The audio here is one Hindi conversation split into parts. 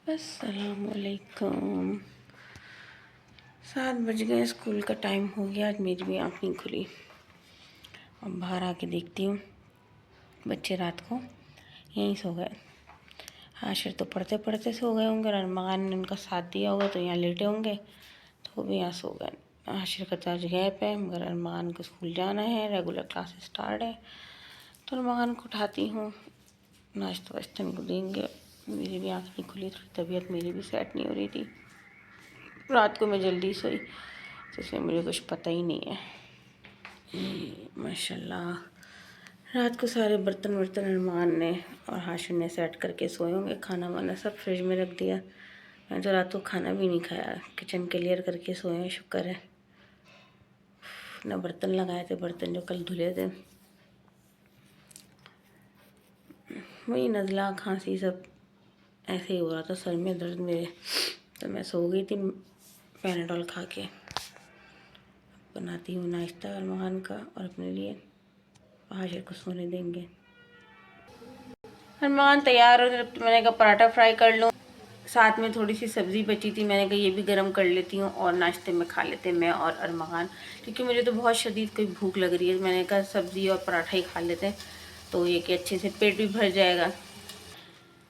अस्सलामुअलैकुम। 7 बज गए, स्कूल का टाइम हो गया। आज मेरी भी आँख नहीं खुली। अब बाहर आके देखती हूँ, बच्चे रात को यहीं सो गए। हाशिर तो पढ़ते पढ़ते सो गए होंगे और अरमान ने उनका साथ दिया होगा तो यहाँ लेटे होंगे, तो वो भी यहाँ सो गए। हाशिर का तो आज गैप है, मगर अरमान को स्कूल जाना है, रेगुलर क्लासेस स्टार्ट है। तो अरमान को उठाती हूँ, नाश्ता वाश्ता इनको देंगे। मेरी भी आँख नहीं खुली, थोड़ी तबीयत मेरी भी सेट नहीं हो रही थी। रात को मैं जल्दी सोई, तो इसलिए मुझे कुछ पता ही नहीं है। माशाल्लाह रात को सारे बर्तन वर्तन अरमान ने और हाशिर ने सेट करके सोए होंगे। खाना वाना सब फ्रिज में रख दिया। मैंने तो रात को खाना भी नहीं खाया, किचन क्लियर करके सोए हैं, शुक्र है। ना बर्तन लगाए थे, बर्तन जो कल धुले थे। वही नज़ला खांसी सब ऐसे ही हो रहा था, सर में दर्द मेरे। तो मैं सो गई थी पैनाडोल खा के। बनाती हूँ नाश्ता अरमान का और अपने लिए, हाशिर को सोने देंगे। अरमान तैयार हो, मैंने कहा पराठा फ्राई कर लूँ, साथ में थोड़ी सी सब्ज़ी बची थी, मैंने कहा ये भी गर्म कर लेती हूँ और नाश्ते में खा लेते मैं और अरमान, क्योंकि मुझे तो बहुत शदीद कोई भूख लग रही है। मैंने कहा सब्ज़ी और पराठा ही खा लेते हैं, तो ये कि अच्छे से पेट भी भर जाएगा।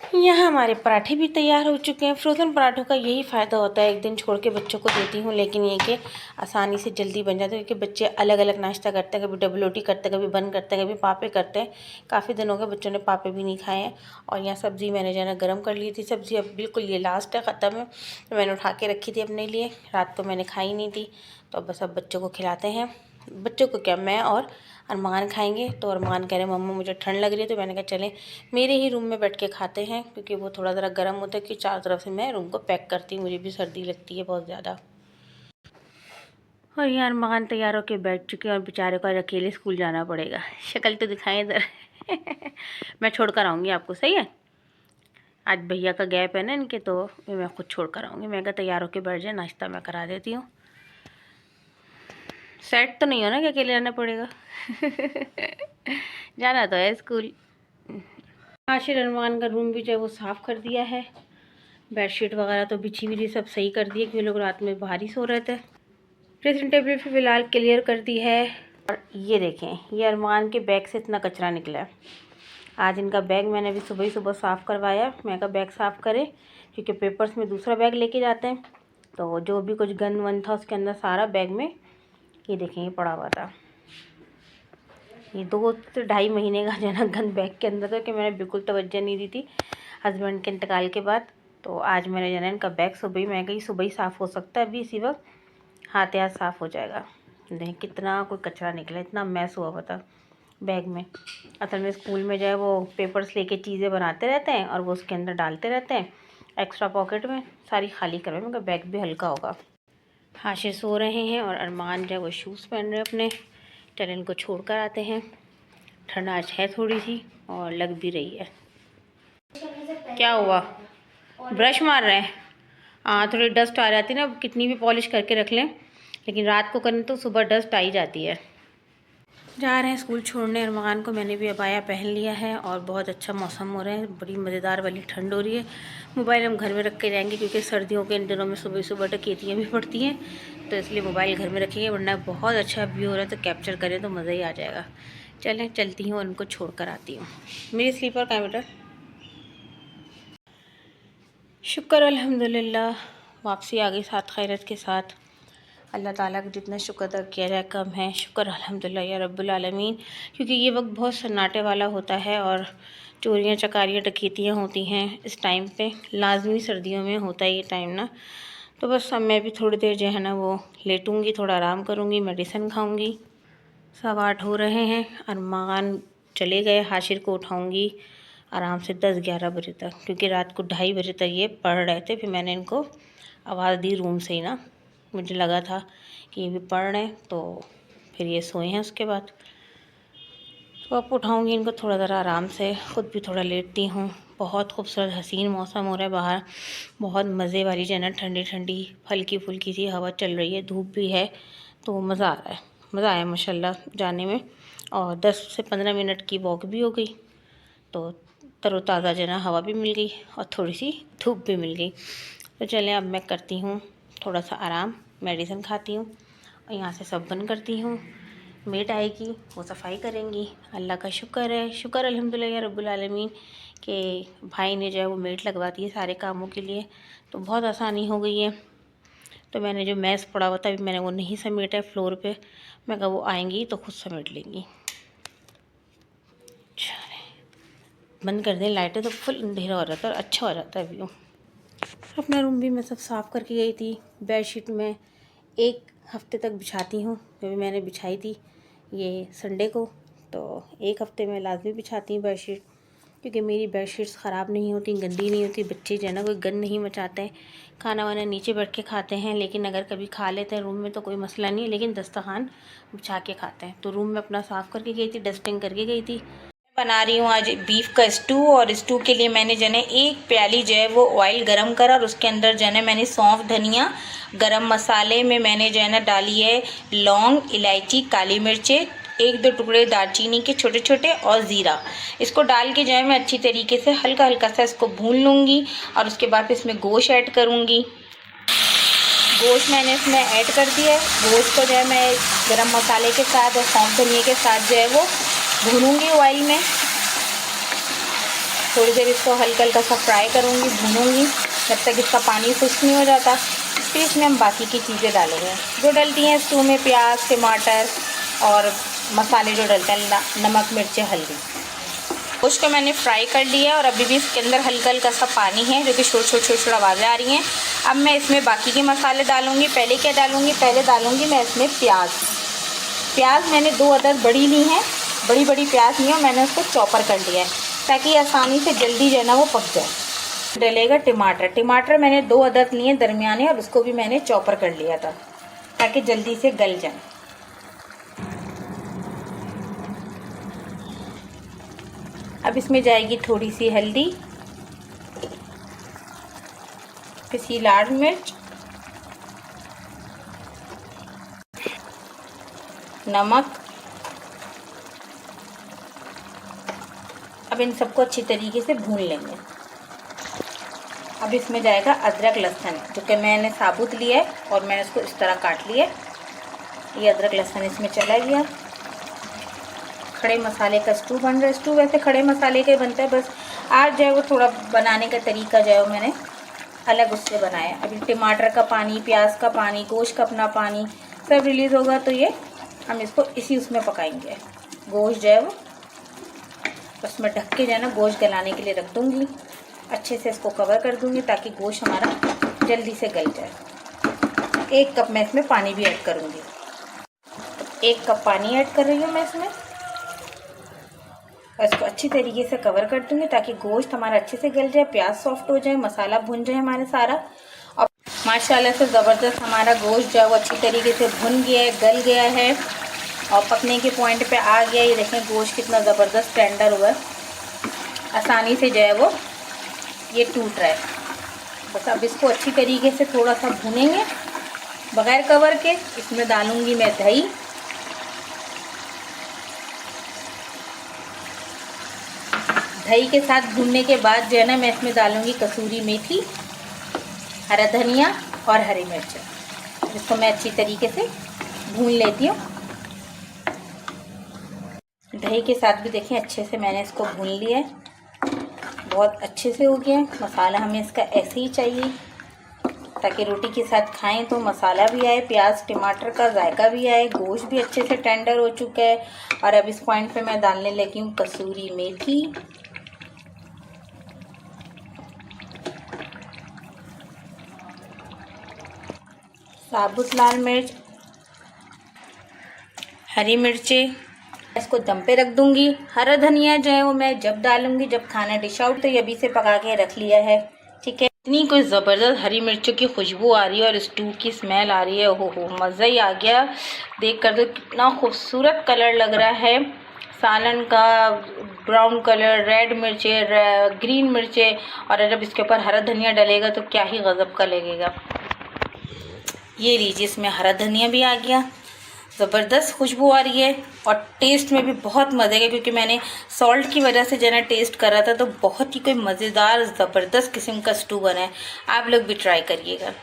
यहाँ हमारे पराठे भी तैयार हो चुके हैं। फ्रोज़न पराठों का यही फ़ायदा होता है, एक दिन छोड़ के बच्चों को देती हूँ, लेकिन ये कि आसानी से जल्दी बन जाते हैं, क्योंकि बच्चे अलग अलग नाश्ता करते हैं, कभी डबल रोटी करते हैं, कभी बन करते हैं, कभी पापे करते हैं। काफ़ी दिन हो गए बच्चों ने पापे भी नहीं खाए हैं। और यहाँ सब्ज़ी मैंने जो है ना गर्म कर ली थी। सब्ज़ी अब बिल्कुल ये लास्ट है, ख़त्म है, तो मैंने उठा के रखी थी अपने लिए। रात को मैंने खाई नहीं थी, तो बस अब बच्चों को खिलाते हैं। बच्चों को क्या, मैं और अरमान खाएंगे। तो अरमान कह रहे मम्मा मुझे ठंड लग रही है, तो मैंने कहा चलें मेरे ही रूम में बैठ के खाते हैं, क्योंकि वो थोड़ा ज़रा गर्म होता है, कि चारों तरफ से मैं रूम को पैक करती हूँ, मुझे भी सर्दी लगती है बहुत ज़्यादा। और यहाँ अरमान तैयार होकर बैठ चुके हैं और बेचारे को आज अकेले स्कूल जाना पड़ेगा। शक्ल तो दिखाएं इधर। मैं छोड़ कर आऊँगी आपको, सही है। आज भैया का गैप है ना इनके, तो मैं खुद छोड़ कर आऊँगी। मैं कहा तैयार होकर बैठ जाए, नाश्ता मैं करा देती हूँ। सेट तो नहीं हो ना कि अकेले जाना पड़ेगा। जाना तो है स्कूल। हाशिर अरमान का रूम भी जो है वो साफ़ कर दिया है, बेडशीट वगैरह तो बिछी हुई थी सब सही कर दिए, क्योंकि लोग रात में बाहर ही सो रहे थे। ड्रेसिंग टेबल भी फ़िलहाल क्लियर कर दी है। और ये देखें, ये अरमान के बैग से इतना कचरा निकला है। आज इनका बैग मैंने अभी सुबह ही सुबह साफ़ करवाया। मैं का बैग साफ़ करें, क्योंकि पेपर्स में दूसरा बैग लेके जाते हैं, तो जो भी कुछ गंद वंद था उसके अंदर सारा बैग में, ये देखें, ये पड़ा हुआ था। ये 2 से ढाई महीने का जो है ना गंद बैग के अंदर था, कि मैंने बिल्कुल तवज्जो नहीं दी थी हस्बैंड के इंतकाल के बाद। तो आज मैंने जो है इनका बैग सुबह ही, मैं गई सुबह ही साफ़ हो सकता है, अभी इसी वक्त हाथ हाथ साफ़ हो जाएगा। देखें कितना कोई कचरा निकला, इतना मैस हुआ था बैग में। असल में स्कूल में जो है वो पेपर्स लेके चीज़ें बनाते रहते हैं और वो उसके अंदर डालते रहते हैं एक्स्ट्रा पॉकेट में, सारी खाली करवाए। मगर बैग भी हल्का होगा। हाशिर सो रहे हैं और अरमान जो है वो शूज़ पहन रहे हैं अपने। चल इनको छोड़ कर आते हैं। ठंड आज है थोड़ी सी और लग भी रही है। क्या हुआ, ब्रश मार रहे हैं? हाँ, थोड़ी डस्ट आ जाती है ना, कितनी भी पॉलिश करके रख लें, लेकिन रात को करें तो सुबह डस्ट आ ही जाती है। जा रहे हैं स्कूल छोड़ने अरमान को। मैंने भी अबाया पहन लिया है और बहुत अच्छा मौसम हो रहा है, बड़ी मज़ेदार वाली ठंड हो रही है। मोबाइल हम घर में रख के जाएंगे, क्योंकि सर्दियों के इन दिनों में सुबह सुबह डकैतियाँ भी पड़ती हैं, तो इसलिए मोबाइल घर में रखेंगे, वरना बहुत अच्छा व्यू हो रहा है तो कैप्चर करें तो मज़ा ही आ जाएगा। चलें चलती हूँ और उनको छोड़ कर आती हूँ। मेरी स्लीपर कहाँ बेटा? शुक्र अल्हम्दुलिल्लाह, वापसी आ गई साथ खैरत के साथ। अल्लाह ताला का जितना शुक्र अदा किया जाए कम है। शुक्र अल्हम्दुलिल्लाह या रब्बुल आलमीन, क्योंकि ये वक्त बहुत सन्नाटे वाला होता है और चोरियाँ चकारियाँ डकैतियाँ होती हैं इस टाइम पे। लाजमी सर्दियों में होता है ये टाइम ना। तो बस अब मैं भी थोड़ी देर जो है ना वो लेटूँगी, थोड़ा आराम करूँगी, मेडिसिन खाऊँगी। 8:15 हो रहे हैं। अरमान चले गए, हाशिर को उठाऊँगी आराम से 10-11 बजे तक, क्योंकि रात को 2:30 बजे तक ये पढ़ रहे थे। फिर मैंने इनको आवाज़ दी रूम से ही ना, मुझे लगा था कि ये भी पढ़ रहे हैं, तो फिर ये सोए हैं उसके बाद। तो अब उठाऊँगी इनको थोड़ा ज़रा आराम से, ख़ुद भी थोड़ा लेटती हूँ। बहुत खूबसूरत हसीन मौसम हो रहा है बाहर, बहुत मज़े वाली जो है ना ठंडी ठंडी हल्की फुल्की सी हवा चल रही है, धूप भी है, तो मज़ा आ रहा है। मज़ा आया माशाल्लाह जाने में। और 10 से 15 मिनट की वॉक भी हो गई, तो तरोताज़ा जना हवा भी मिल गई और थोड़ी सी धूप भी मिल गई। तो चलें अब मैं करती हूँ थोड़ा सा आराम, मेडिसिन खाती हूँ और यहाँ से सब बंद करती हूँ। मेट आएगी, वो सफाई करेंगी। अल्लाह का शुक्र है, शुक्र अल्हम्दुलिल्लाह रब्बुल आलमीन कि भाई ने जो है वो मेट लगवा दी है सारे कामों के लिए, तो बहुत आसानी हो गई है। तो मैंने जो मैस पड़ा हुआ था अभी मैंने वो नहीं समेटा है फ्लोर पे, मैं कहा वो आएंगी तो खुद समेट लेंगी। बंद कर दें लाइटें, तो फुल अंधेरा हो रहा था और अच्छा हो जाता है व्यू। अपना रूम भी मैं सब साफ़ करके गई थी। बेडशीट में 1 हफ़्ते तक बिछाती हूँ, क्योंकि मैंने बिछाई थी ये संडे को, तो 1 हफ़्ते में लाजमी बिछाती हूँ बेडशीट, क्योंकि मेरी बेडशीट्स ख़राब नहीं होती, गंदी नहीं होती। बच्चे जो है ना कोई गंद नहीं मचाते हैं, खाना वाना नीचे बैठ के खाते हैं, लेकिन अगर कभी खा लेते हैं रूम में तो कोई मसला नहीं है, लेकिन दस्तरखान बिछा के खाते हैं। तो रूम में अपना साफ़ करके गई थी, डस्टिंग करके गई थी। बना रही हूँ आज बीफ का स्टू, और स्टू के लिए मैंने जने 1 प्याली जो है वो ऑयल गरम करा और उसके अंदर जने मैंने सौंफ, धनिया, गरम मसाले में मैंने जो है ना डाली है लौंग, इलायची, काली मिर्चें, 1-2 टुकड़े दालचीनी के छोटे छोटे और ज़ीरा। इसको डाल के जो है मैं अच्छी तरीके से हल्का हल्का सा इसको भून लूँगी और उसके बाद इसमें गोश्त ऐड करूँगी। गोश्त मैंने इसमें ऐड कर दिया है। गोश्त को जो है मैं गरम मसाले के साथ और सौंफ धनिया के साथ जो है वो भूनूंगी ऑयल में। थोड़ी देर इसको हल्का हल्का सा फ्राई करूँगी, भूनूंगी जब तक इसका पानी खुश्क नहीं हो जाता। फिर इसमें हम बाकी की चीज़ें डालेंगे जो डलती हैं स्टू में, प्याज, टमाटर और मसाले जो डलते हैं, नमक, मिर्च, हल्दी। गोश्त को मैंने फ्राई कर लिया है और अभी भी इसके अंदर हल्का हल्का सा पानी है, जो कि छोटी आवाज़ें आ रही हैं। अब मैं इसमें बाकी के मसाले डालूँगी। पहले क्या डालूँगी, पहले डालूँगी मैं इसमें प्याज मैंने 2 अदद बड़ी ली हैं, बड़ी प्याज ली है, मैंने उसको चॉपर कर लिया है ताकि आसानी से जल्दी जो है ना वो पक जाए। डलेगा टमाटर मैंने 2 अदद लिए दरमियाने और उसको भी मैंने चॉपर कर लिया था ताकि जल्दी से गल जाए। अब इसमें जाएगी थोड़ी सी हल्दी, पिसी लाल मिर्च, नमक। अब इन सबको अच्छी तरीके से भून लेंगे। अब इसमें जाएगा अदरक लहसुन, जो कि मैंने साबुत लिया है और मैंने इसको इस तरह काट लिया। ये अदरक लहसुन इसमें चला गया। खड़े मसाले का स्टू बन रहा है। स्टू वैसे खड़े मसाले का बनता है, बस आज जो है वो थोड़ा बनाने का तरीका जो है वो मैंने अलग उससे बनाया। अभी टमाटर का पानी, प्याज का पानी, गोश्त का अपना पानी सब रिलीज़ होगा, तो ये हम इसको इसी उसमें पकाएंगे। गोश्त जो है वो उसमें ढक के जो है ना गोश्त गलाने के लिए रख दूँगी। अच्छे से इसको कवर कर दूँगी ताकि गोश्त हमारा जल्दी से गल जाए। 1 कप मैं इसमें पानी भी ऐड करूँगी। 1 कप पानी ऐड कर रही हूँ मैं इसमें और इसको अच्छी तरीके से कवर कर दूँगी ताकि गोश्त हमारा अच्छे से गल जाए, प्याज सॉफ्ट हो जाए, मसाला भुन जाए हमारे सारा। और माशाल्लाह से ज़बरदस्त हमारा गोश्त जो है वो अच्छी तरीके से भुन गया है, गल गया है और पकने के पॉइंट पे आ गया। ये देखें गोश्त कितना ज़बरदस्त टेंडर हुआ है, आसानी से जो है वो ये टूट रहा है। बस अब इसको अच्छी तरीके से थोड़ा सा भूनेंगे बग़ैर कवर के। इसमें डालूँगी मैं दही, दही के साथ भूनने के बाद जो है ना मैं इसमें डालूँगी कसूरी मेथी, हरा धनिया और हरी मिर्च। इसको मैं अच्छी तरीके से भून लेती हूँ। दही के साथ भी देखें अच्छे से मैंने इसको भून लिया है, बहुत अच्छे से हो गया। मसाला हमें इसका ऐसे ही चाहिए ताकि रोटी के साथ खाएं तो मसाला भी आए, प्याज टमाटर का जायका भी आए, गोश्त भी अच्छे से टेंडर हो चुका है। और अब इस पॉइंट पे मैं डालने लगी हूँ कसूरी मेथी, साबुत लाल मिर्च, हरी मिर्चें। इसको दम पे रख दूंगी। हरा धनिया जो है वो मैं जब डालूंगी जब खाना डिश आउट, तो ये अभी से पका के रख लिया है, ठीक है। इतनी कोई ज़बरदस्त हरी मिर्चों की खुशबू आ रही है और स्टू की स्मेल आ रही है, हो मज़ा ही आ गया देख कर। तो कितना खूबसूरत कलर लग रहा है सालन का, ब्राउन कलर, रेड मिर्चें, ग्रीन मिर्चें, और जब इसके ऊपर हरा धनिया डलेगा तो क्या ही गज़ब का लगेगा। ये लीजिए इसमें हरा धनिया भी आ गया ज़बरदस्त खुशबू आ रही है और टेस्ट में भी बहुत मज़े का, क्योंकि मैंने सॉल्ट की वजह से जो है ना टेस्ट करा था, तो बहुत ही कोई मज़ेदार ज़बरदस्त किस्म का स्टू बना है। आप लोग भी ट्राई करिएगा।